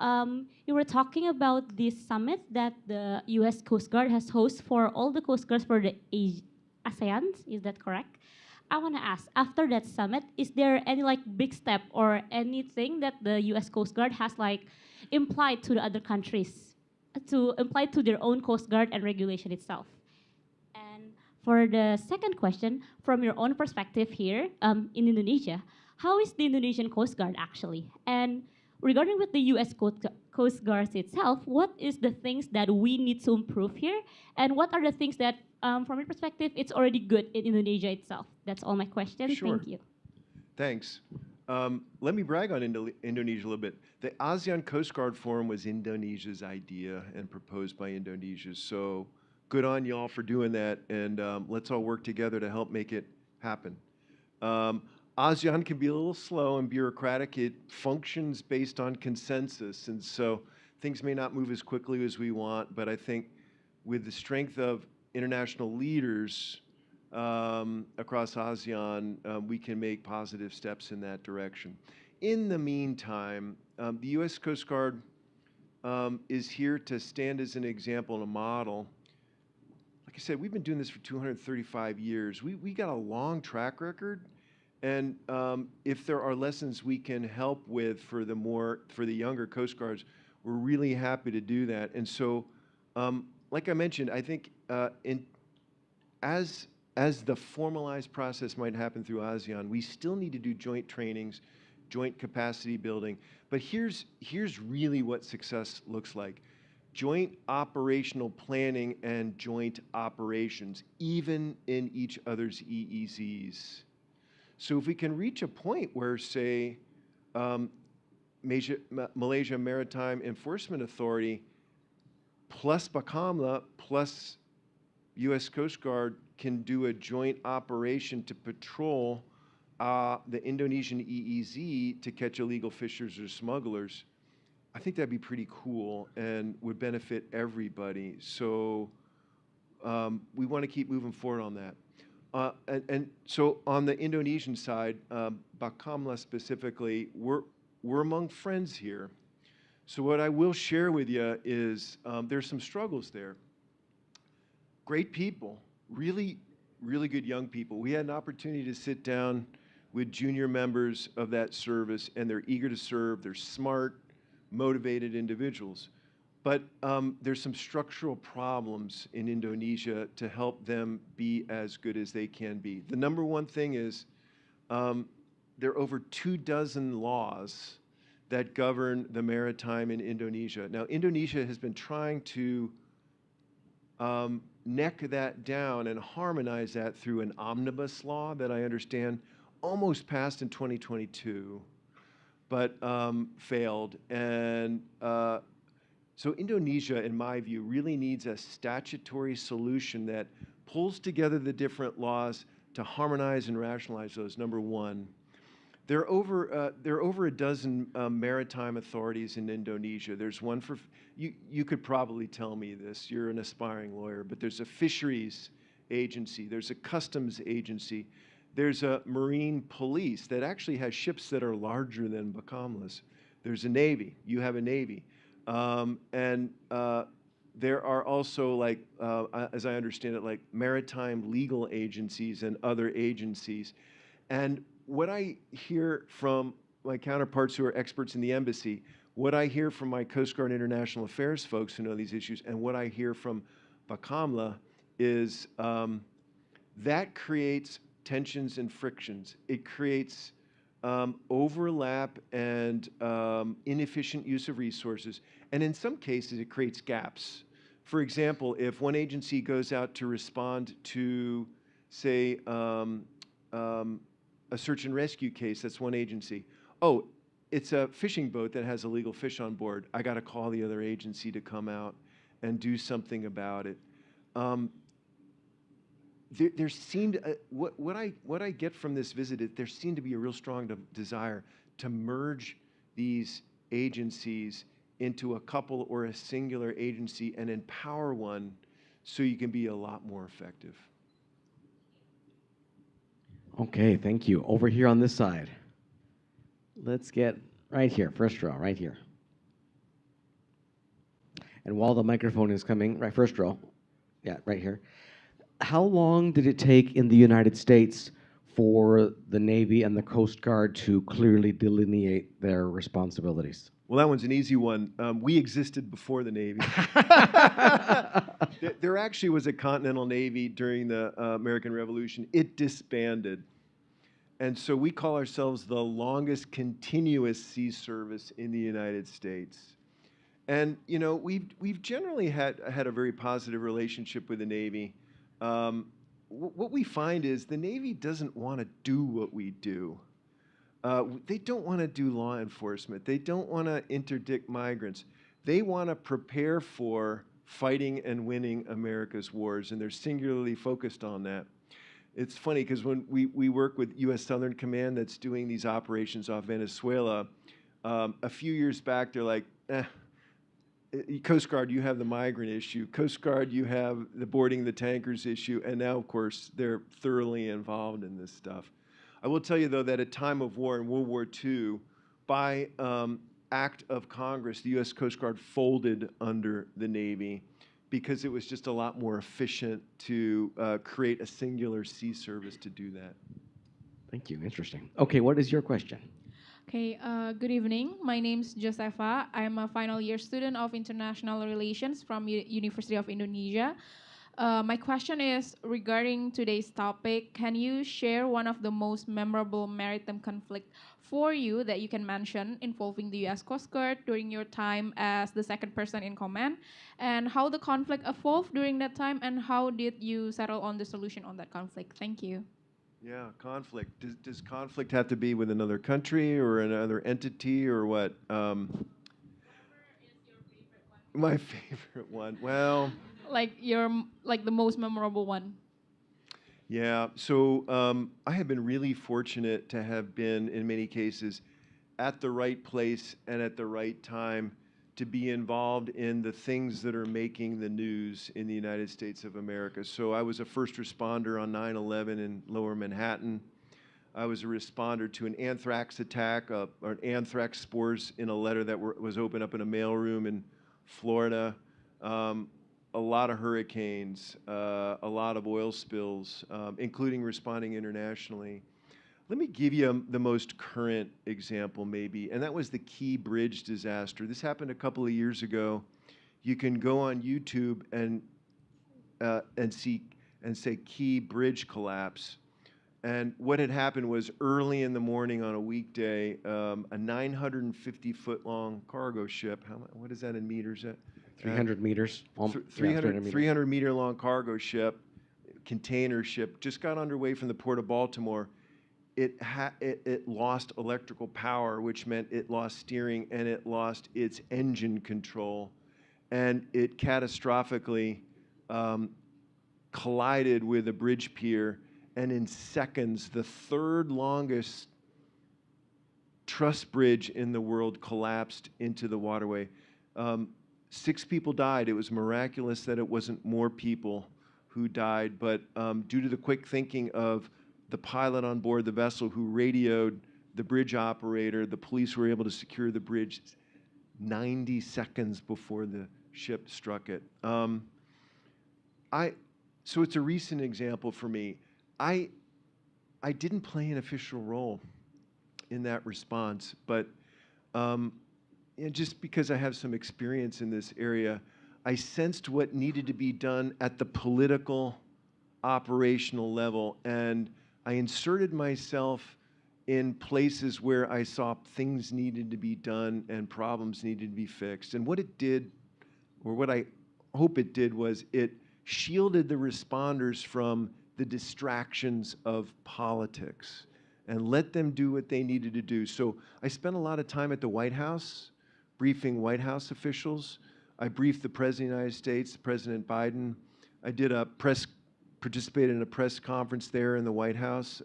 you were talking about this summit that the U.S. Coast Guard has hosted for all the Coast Guards for the ASEAN. Is that correct? I want to ask, after that summit, is there any big step or anything that the U.S. Coast Guard has implied to the other countries, to imply to their own Coast Guard and regulation itself? And for the second question, from your own perspective here in Indonesia, how is the Indonesian Coast Guard actually? And regarding with the U.S. Coast Guard itself, what is the things that we need to improve here? And what are the things that, from your perspective, it's already good in Indonesia itself? That's all my questions. Sure. Thank you. Thanks. Let me brag on Indonesia a little bit. The ASEAN Coast Guard Forum was Indonesia's idea and proposed by Indonesia. So good on y'all for doing that, and let's all work together to help make it happen. ASEAN can be a little slow and bureaucratic. It functions based on consensus, and so things may not move as quickly as we want, but I think with the strength of international leaders across ASEAN, we can make positive steps in that direction. In the meantime, the U.S. Coast Guard is here to stand as an example and a model. Like I said, we've been doing this for 235 years. We got a long track record. And if there are lessons we can help with for the younger Coast Guards, we're really happy to do that. And so, like I mentioned, I think as the formalized process might happen through ASEAN, we still need to do joint trainings, joint capacity building. But here's really what success looks like: joint operational planning and joint operations, even in each other's EEZs. So if we can reach a point where, say, Malaysia Maritime Enforcement Authority plus Bakamla plus U.S. Coast Guard can do a joint operation to patrol the Indonesian EEZ to catch illegal fishers or smugglers, I think that'd be pretty cool and would benefit everybody. So we want to keep moving forward on that. And so on the Indonesian side, Bakamla specifically, we're among friends here. So what I will share with you is there's some struggles there. Great people, really, really good young people. We had an opportunity to sit down with junior members of that service, and they're eager to serve. They're smart, motivated individuals. But there's some structural problems in Indonesia to help them be as good as they can be. The number one thing is there are over 24 laws that govern the maritime in Indonesia. Now, Indonesia has been trying to neck that down and harmonize that through an omnibus law that I understand almost passed in 2022, but failed. And so Indonesia, in my view, really needs a statutory solution that pulls together the different laws to harmonize and rationalize those, number one. There are over a dozen maritime authorities in Indonesia. There's one for, you could probably tell me this, you're an aspiring lawyer, but there's a fisheries agency, there's a customs agency, there's a marine police that actually has ships that are larger than Bakamla's. There's a navy, you have a navy. And there are also, like, as I understand it, like maritime legal agencies and other agencies. And what I hear from my counterparts who are experts in the embassy, what I hear from my Coast Guard International Affairs folks who know these issues, and what I hear from Bakamla is that creates tensions and frictions. It creates overlap and inefficient use of resources. And in some cases, it creates gaps. For example, if one agency goes out to respond to, say, a search and rescue case, that's one agency. Oh, it's a fishing boat that has illegal fish on board. I got to call the other agency to come out and do something about it. There seemed, what I get from this visit is there seemed to be a real strong desire to merge these agencies into a couple or a singular agency and empower one so you can be a lot more effective. Okay, thank you. Over here on this side. Let's get right here, first row, right here. And while the microphone is coming, right, first row, yeah, right here. How long did it take in the United States for the Navy and the Coast Guard to clearly delineate their responsibilities? Well, that one's an easy one. We existed before the Navy. There actually was a Continental Navy during the American Revolution. It disbanded. And so we call ourselves the longest continuous sea service in the United States. And, you know, we've generally had a very positive relationship with the Navy. What we find is the Navy doesn't want to do what we do. They don't want to do law enforcement. They don't want to interdict migrants. They want to prepare for fighting and winning America's wars, and they're singularly focused on that. It's funny because when we work with U.S. Southern Command that's doing these operations off Venezuela, a few years back they're like, Coast Guard, you have the migrant issue. Coast Guard, you have the boarding the tankers issue. And now, of course, they're thoroughly involved in this stuff. I will tell you, though, that at time of war in World War II, by act of Congress, the U.S. Coast Guard folded under the Navy because it was just a lot more efficient to create a singular sea service to do that. Thank you. Interesting. Okay, what is your question? Okay, good evening. My name's Josefa. I'm a final year student of International Relations from University of Indonesia. My question is regarding today's topic. Can you share one of the most memorable maritime conflict for you that you can mention involving the U.S. Coast Guard during your time as the second person in command, and how the conflict evolved during that time, and how did you settle on the solution on that conflict? Thank you. Yeah, conflict. Does conflict have to be with another country or another entity or what? My favorite one. Well, like the most memorable one. Yeah. So I have been really fortunate to have been, in many cases, at the right place and at the right time to be involved in the things that are making the news in the United States of America. So I was a first responder on 9/11 in Lower Manhattan. I was a responder to an anthrax attack, or an anthrax spores in a letter that was opened up in a mailroom in Florida. A lot of hurricanes, a lot of oil spills, including responding internationally. Let me give you the most current example, maybe, and that was the Key Bridge disaster. This happened a couple of years ago. You can go on YouTube and say Key Bridge collapse. And what had happened was early in the morning on a weekday, a 950-foot long cargo ship. What is that in meters? 300 meters, 300 meters. 300-meter long cargo ship, container ship, just got underway from the port of Baltimore. It lost electrical power, which meant it lost steering and it lost its engine control. And it catastrophically collided with a bridge pier, and in seconds, the third longest truss bridge in the world collapsed into the waterway. 6 people died. It was miraculous that it wasn't more people who died, but due to the quick thinking of the pilot on board the vessel who radioed the bridge operator, the police were able to secure the bridge 90 seconds before the ship struck it. So it's a recent example for me. I didn't play an official role in that response, but just because I have some experience in this area, I sensed what needed to be done at the political, operational level, and I inserted myself in places where I saw things needed to be done and problems needed to be fixed. And what it did, or what I hope it did, was it shielded the responders from the distractions of politics and let them do what they needed to do. So I spent a lot of time at the White House, briefing White House officials. I briefed the President of the United States, President Biden. I participated in a press conference there in the White House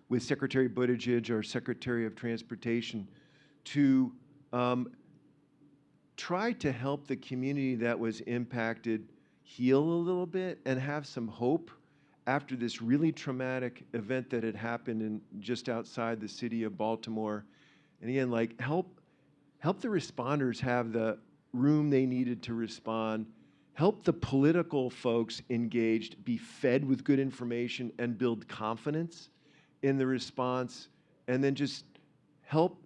with Secretary Buttigieg, our Secretary of Transportation, to try to help the community that was impacted heal a little bit and have some hope after this really traumatic event that had happened just outside the city of Baltimore. And again, like help the responders have the room they needed to respond, help the political folks engaged be fed with good information and build confidence in the response, and then just help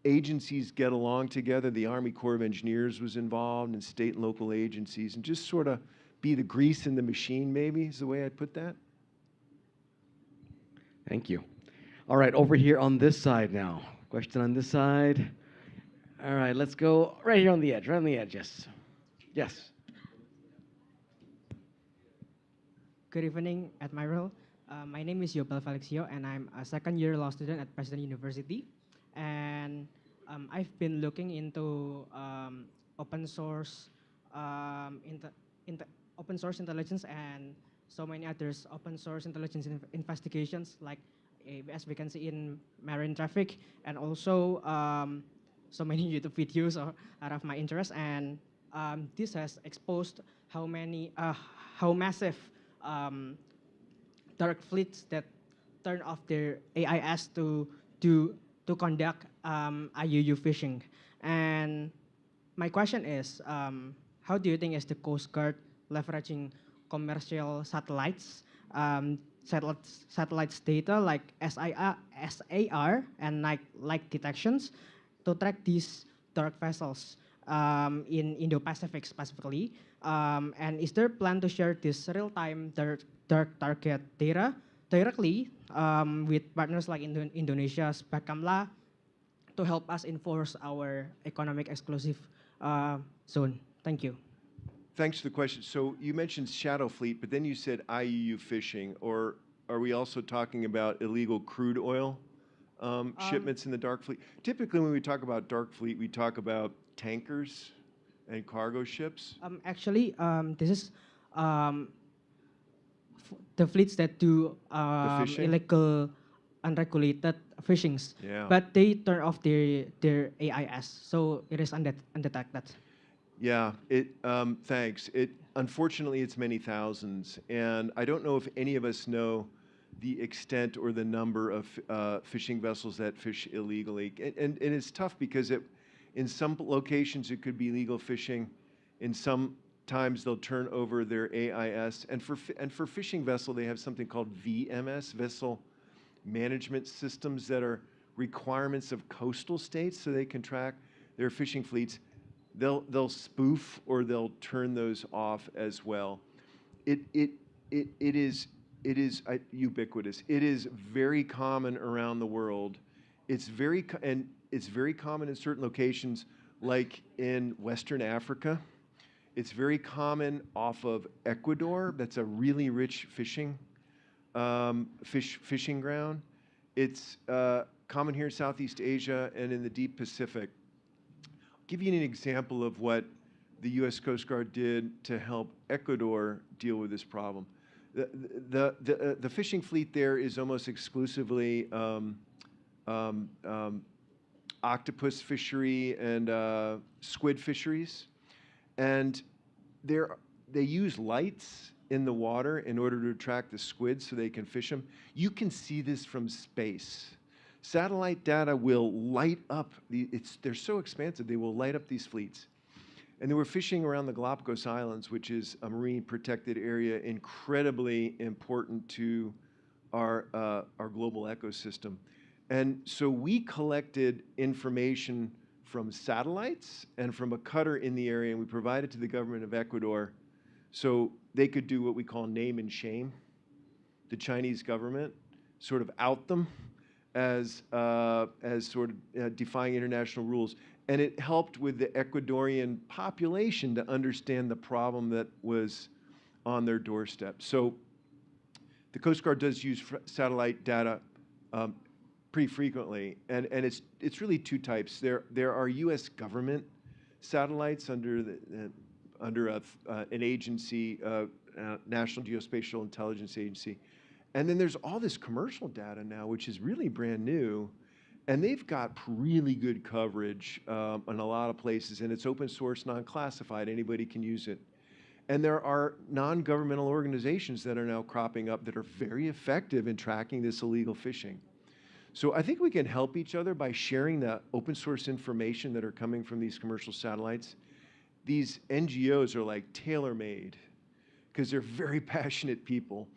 agencies get along together. The Army Corps of Engineers was involved, and state and local agencies, and just sort of be the grease in the machine, maybe, is the way I'd put that. Thank you. All right, over here on this side now. Question on this side. All right, let's go right here on the edge, yes. Yes. Good evening, Admiral. My name is Yobel Felixio, and I'm a second-year law student at President University. And I've been looking into open source open source intelligence and so many others open source intelligence investigations, like as we can see in marine traffic, and also so many YouTube videos are of my interest. And this has exposed how massive dark fleets that turn off their AIS to conduct IUU fishing. And my question is, how do you think is the Coast Guard leveraging commercial satellites, satellites data like SAR and light detections to track these dark vessels in Indo-Pacific specifically? And is there a plan to share this real-time dark target data directly with partners like Indonesia's Bakamla to help us enforce our economic exclusive zone? Thank you. Thanks for the question. So you mentioned shadow fleet, but then you said IUU fishing, or are we also talking about illegal crude oil shipments in the dark fleet? Typically, when we talk about dark fleet, we talk about tankers and cargo ships. Actually, this is the fleets that do illegal, unregulated fishings, Yeah. but they turn off their AIS, so it is undetected. Yeah, thanks. Unfortunately, it's many thousands, and I don't know if any of us know the extent or the number of fishing vessels that fish illegally. And it's tough because in some locations it could be legal fishing, in some times they'll turn over their AIS, and for fishing vessel they have something called VMS, vessel management systems, that are requirements of coastal states so they can track their fishing fleets. They'll spoof or they'll turn those off as well. It is ubiquitous. It is very common around the world. It's very common in certain locations like in Western Africa. It's very common off of Ecuador. That's a really rich fishing ground. It's common here in Southeast Asia and in the deep Pacific. I'll give you an example of what the U.S. Coast Guard did to help Ecuador deal with this problem. The fishing fleet there is almost exclusively octopus fishery and squid fisheries. And they use lights in the water in order to attract the squid so they can fish them. You can see this from space. Satellite data will light up, they're so expansive, they will light up these fleets. And they were fishing around the Galapagos Islands, which is a marine protected area, incredibly important to our global ecosystem. And so we collected information from satellites and from a cutter in the area, and we provided to the government of Ecuador so they could do what we call name and shame. The Chinese government sort of out them as sort of defying international rules. And it helped with the Ecuadorian population to understand the problem that was on their doorstep. So the Coast Guard does use satellite data pretty frequently, and it's really two types. There are U.S. government satellites under an agency, National Geospatial Intelligence Agency, and then there's all this commercial data now, which is really brand new, and they've got really good coverage in a lot of places, and it's open source, non-classified. Anybody can use it. And there are non-governmental organizations that are now cropping up that are very effective in tracking this illegal fishing. So I think we can help each other by sharing the open source information that are coming from these commercial satellites. These NGOs are like tailor-made because they're very passionate people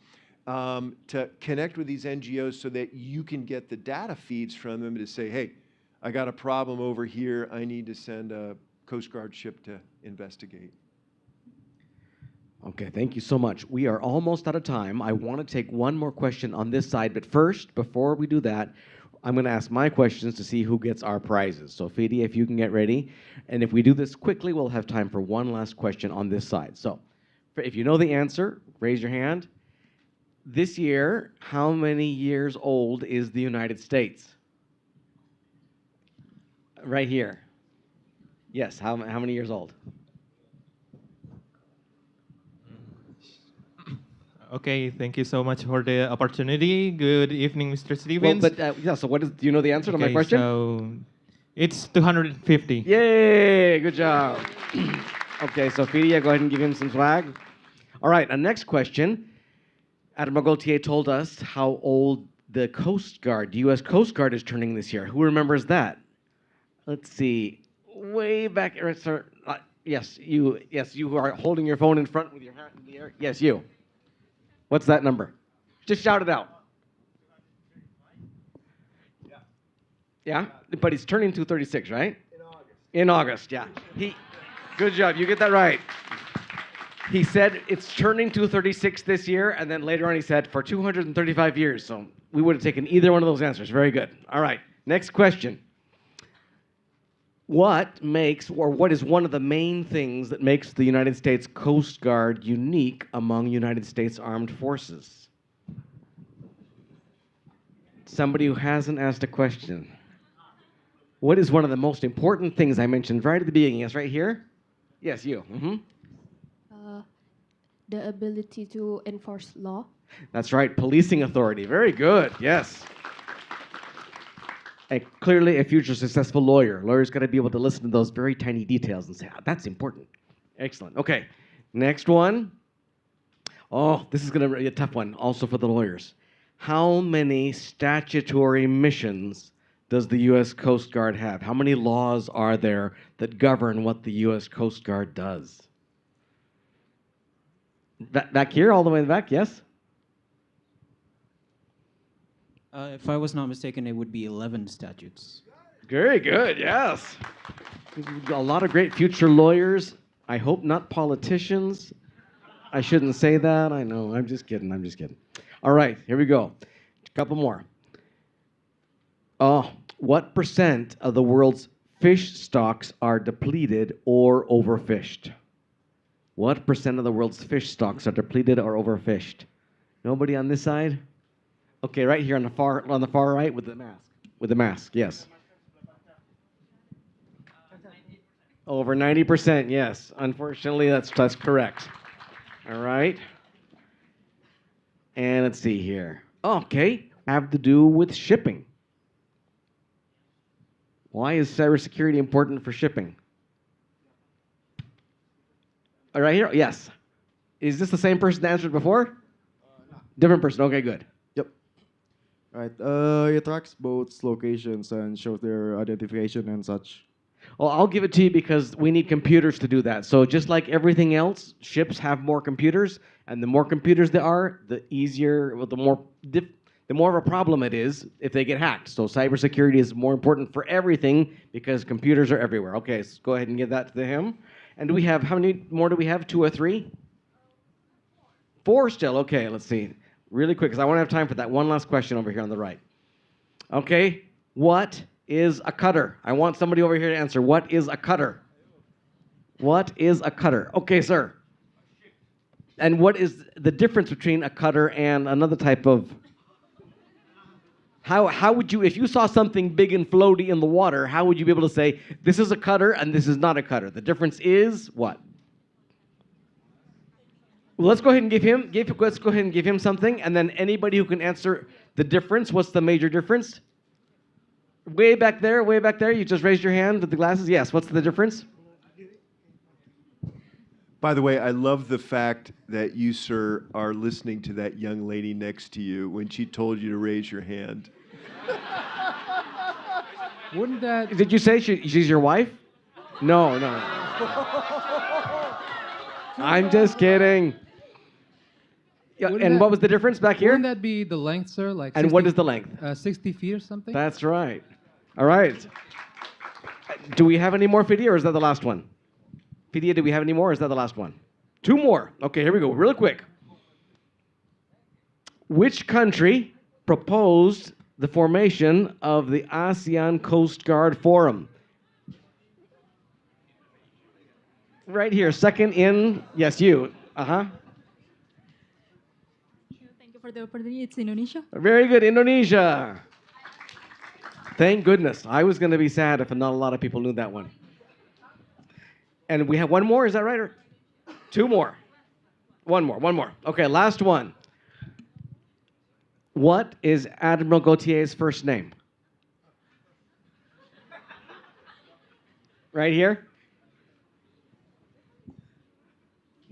to connect with these NGOs so that you can get the data feeds from them to say, hey, I got a problem over here. I need to send a Coast Guard ship to investigate. Okay, thank you so much. We are almost out of time. I want to take one more question on this side, but first, before we do that, I'm going to ask my questions to see who gets our prizes. So, Fidi, if you can get ready. And if we do this quickly, we'll have time for one last question on this side. So, if you know the answer, raise your hand. This year, how many years old is the United States? Right here. Yes, how many years old? Okay, thank you so much for the opportunity. Good evening, Mr. Stevens. Well, but yeah, so do you know the answer to my question? So it's 250. Yay, good job. Okay, so Fidia, go ahead and give him some swag. All right, next question. Admiral Gautier told us how old the Coast Guard, U.S. Coast Guard is turning this year. Who remembers that? Let's see. Way back, sir. Yes, you who are holding your phone in front with your hand in the air. Yes, you. What's that number? Just shout it out. Yeah, but he's turning 236, right? In August. In August, yeah. Good job, you get that right. He said it's turning 236 this year, and then later on he said for 235 years. So we would have taken either one of those answers. Very good. All right, next question. What is one of the main things that makes the United States Coast Guard unique among United States Armed Forces? Somebody who hasn't asked a question. What is one of the most important things I mentioned right at the beginning? Yes, right here? Yes, you. Mm-hmm. The ability to enforce law. That's right, policing authority. Very good, yes. And clearly a future successful lawyer. Lawyers got to be able to listen to those very tiny details and say, that's important. Excellent. Okay, next one. Oh, this is going to be a tough one also for the lawyers. How many statutory missions does the U.S. Coast Guard have? How many laws are there that govern what the U.S. Coast Guard does? Back here, all the way in the back, yes? If I was not mistaken, it would be 11 statutes. Very good, yes. A lot of great future lawyers. I hope not politicians. I shouldn't say that. I know. I'm just kidding. All right, here we go. A couple more. What % of the world's fish stocks are depleted or overfished? What percent of the world's fish stocks are depleted or overfished? Nobody on this side? Okay, right here on the far right with the mask. With the mask, yes. Over 90%, yes. Unfortunately, that's correct. All right. And let's see here. Okay, have to do with shipping. Why is cybersecurity important for shipping? Right here? Yes. Is this the same person that answered before? No. Different person. Okay, good. Yep. Right. It tracks boats, locations, and shows their identification and such. Well, I'll give it to you because we need computers to do that. So just like everything else, ships have more computers, and the more computers there are, the easier, well, the more of a problem it is if they get hacked. So cybersecurity is more important for everything because computers are everywhere. Okay, so go ahead and give that to him. And do we have, how many more do we have? 2 or 3? 4 still. Okay, let's see. Really quick, because I want to have time for that one last question over here on the right. Okay, what is a cutter? I want somebody over here to answer. What is a cutter? What is a cutter? Okay, sir. And what is the difference between a cutter and another type of... How would you, if you saw something big and floaty in the water, how would you be able to say, this is a cutter and this is not a cutter? The difference is what? Well, let's go ahead and give him something, and then anybody who can answer the difference, what's the major difference? Way back there, you just raised your hand with the glasses. Yes, what's the difference? By the way, I love the fact that you, sir, are listening to that young lady next to you when she told you to raise your hand. Wouldn't that... Did you say she's your wife? No. I'm just kidding. Yeah, and what was the difference back here? Wouldn't that be the length, sir? Like and 60, what is the length? 60 feet or something? That's right. All right. Do we have any more, Fidia, or is that the last one? Fidia, do we have any more, or is that the last one? 2 more. Okay, here we go, real quick. Which country proposed the formation of the ASEAN Coast Guard Forum? Right here, second in, yes, you. Thank you for the opportunity. It's Indonesia. Very good, Indonesia. Thank goodness. I was going to be sad if not a lot of people knew that one. And we have one more, is that right? Or 2 more? One more. Okay, last one. What is Admiral Gautier's first name? Right here?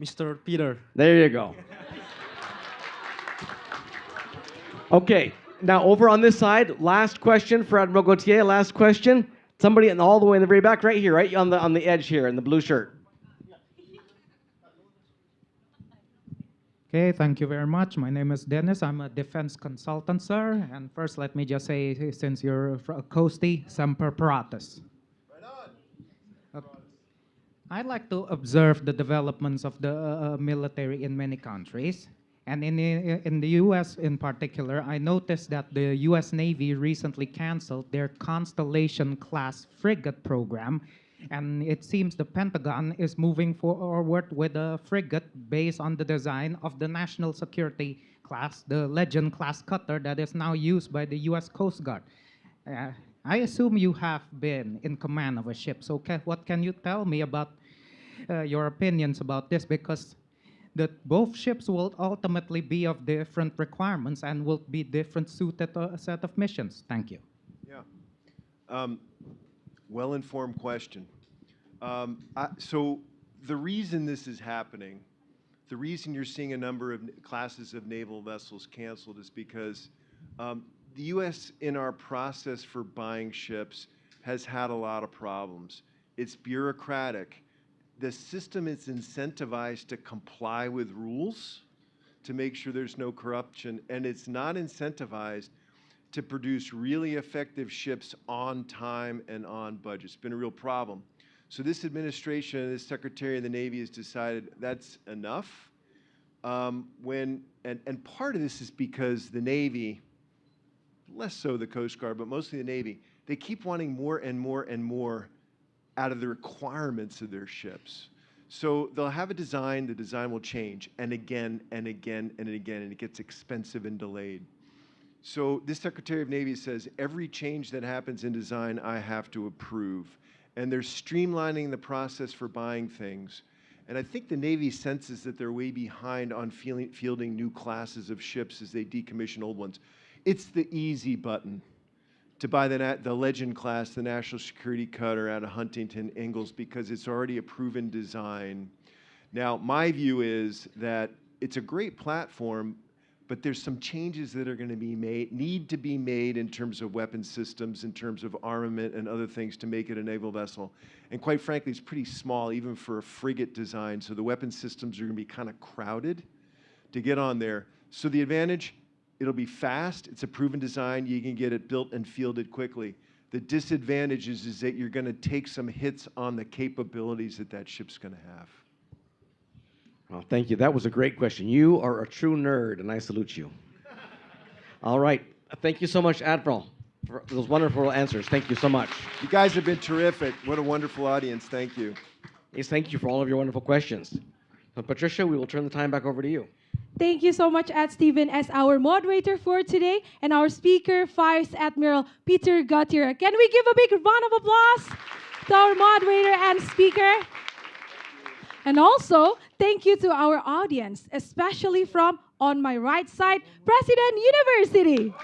Mr. Peter. There you go. Okay, now over on this side, last question for Admiral Gautier, last question. Somebody all the way in the very back, right here, right on the edge here, in the blue shirt. Okay, thank you very much. My name is Dennis. I'm a defense consultant, sir. And first, let me just say, since you're Coastie, Semper Paratus. I'd like to observe the developments of the military in many countries. And in the U.S. in particular, I noticed that the U.S. Navy recently canceled their Constellation-class frigate program. And it seems the Pentagon is moving forward with a frigate based on the design of the National Security class, the Legend-class cutter that is now used by the U.S. Coast Guard. I assume you have been in command of a ship, so what can you tell me about your opinions about this? Because both ships will ultimately be of different requirements and will be different suited set of missions. Thank you. Yeah. Well-informed question. So the reason this is happening, the reason you're seeing a number of classes of naval vessels canceled is because the U.S. in our process for buying ships has had a lot of problems. It's bureaucratic. The system is incentivized to comply with rules to make sure there's no corruption, and it's not incentivized to produce really effective ships on time and on budget. It's been a real problem. So this administration, this Secretary of the Navy has decided that's enough. And part of this is because the Navy, less so the Coast Guard, but mostly the Navy, they keep wanting more and more and more out of the requirements of their ships. So they'll have a design, the design will change, and again, and again, and again, and it gets expensive and delayed. So this Secretary of Navy says, every change that happens in design, I have to approve. And they're streamlining the process for buying things. And I think the Navy senses that they're way behind on fielding new classes of ships as they decommission old ones. It's the easy button to buy the Legend class, the National Security Cutter out of Huntington Ingalls, because it's already a proven design. Now, my view is that it's a great platform, but there's some changes that are going to be made, need to be made in terms of weapon systems, in terms of armament and other things to make it a naval vessel. And quite frankly, it's pretty small, even for a frigate design, so the weapon systems are going to be kind of crowded to get on there. So the advantage, it'll be fast, it's a proven design, you can get it built and fielded quickly. The disadvantage is that you're going to take some hits on the capabilities that that ship's going to have. Well, thank you. That was a great question. You are a true nerd, and I salute you. All right. Thank you so much, Admiral, for those wonderful answers. Thank you so much. You guys have been terrific. What a wonderful audience. Thank you. Yes, thank you for all of your wonderful questions. Patricia, we will turn the time back over to you. Thank you so much, Ad Steven, as our moderator for today, and our speaker, Vice Admiral Peter Gautier. Can we give a big round of applause to our moderator and speaker? And also, thank you to our audience, especially from, on my right side, President University.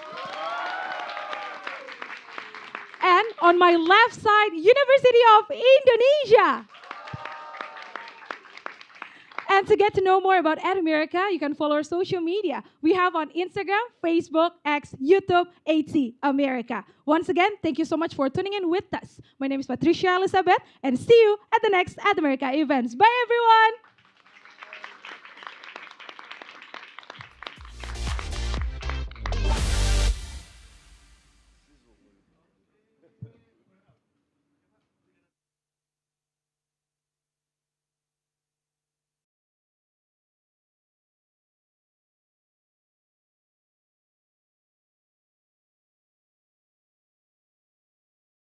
And on my left side, University of Indonesia. And to get to know more about Ad America, you can follow our social media. We have on Instagram, Facebook, X, YouTube, AT America. Once again, thank you so much for tuning in with us. My name is Patricia Elizabeth, and see you at the next Ad America events. Bye, everyone!